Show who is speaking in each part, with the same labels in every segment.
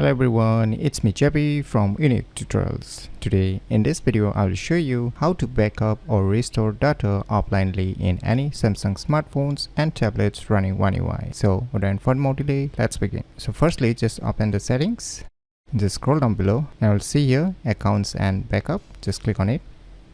Speaker 1: Hello everyone, it's me JB from UniqueTutorials. Today in this video I will show you how to backup or restore data offlinely in any Samsung smartphones and tablets running One UI. So without further delay, let's begin. So firstly, just open the settings, just scroll down below. Now you'll see here accounts and backup. Just click on it.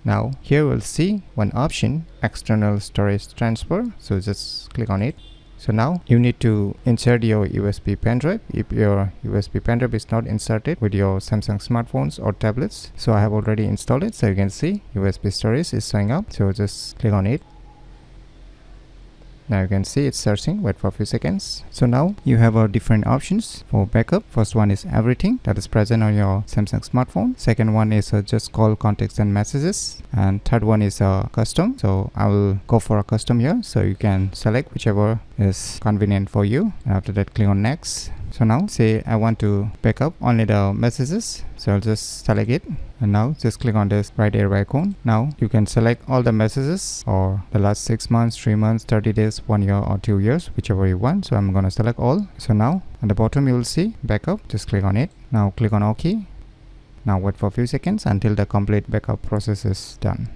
Speaker 1: Now here we'll see one option, external storage transfer. So just click on it. So now you need to insert your USB pen drive if your USB pen drive is not inserted with your Samsung smartphones or tablets. So I have already installed it, so you can see USB storage is showing up. So just click on it. Now you can see it's searching. Wait for a few seconds. So now you have different options for backup. First one is everything that is present on your Samsung smartphone. Second one is just call, contacts and messages. And third one is custom. So I will go for a custom here. So you can select whichever is convenient for you. And after that, click on next. So now say I want to backup only the messages. So I'll just select it. And now just click on this right arrow icon. Now you can select all the messages or the last 6 months, 3 months, 30 days, 1 year or 2 years, whichever you want. So I'm going to select all. So now at the bottom you will see backup. Just click on it. Now click on OK. Now wait for a few seconds until the complete backup process is done.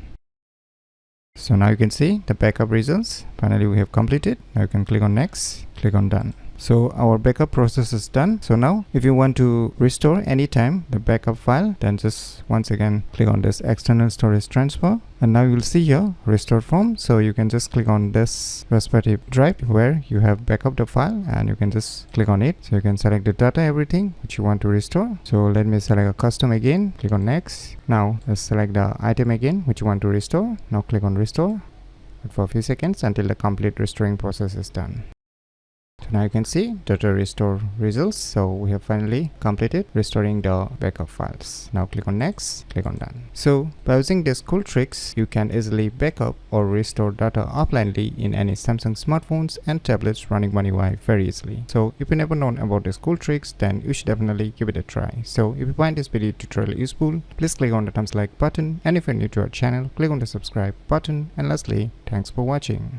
Speaker 1: So now you can see the backup results. Finally we have completed. Now you can click on next, click on done. So our backup process is done. So now if you want to restore anytime the backup file, then just once again click on this external storage transfer. And now you'll see here restore from. So you can just click on this respective drive where you have backup the file and you can just click on it. So you can select the data, everything which you want to restore. So let me select a custom again, click on next. Now let's select the item again which you want to restore. Now click on restore. Wait for a few seconds until the complete restoring process is done. So now you can see data restore results. So we have finally completed restoring the backup files. Now click on next, click on done. So by using these cool tricks, you can easily backup or restore data offlinely in any Samsung smartphones and tablets running One UI very easily. So if you never known about these cool tricks, then you should definitely give it a try. So if you find this video tutorial useful, please click on the thumbs like button, and if you're new to our channel, click on the subscribe button, and lastly, thanks for watching.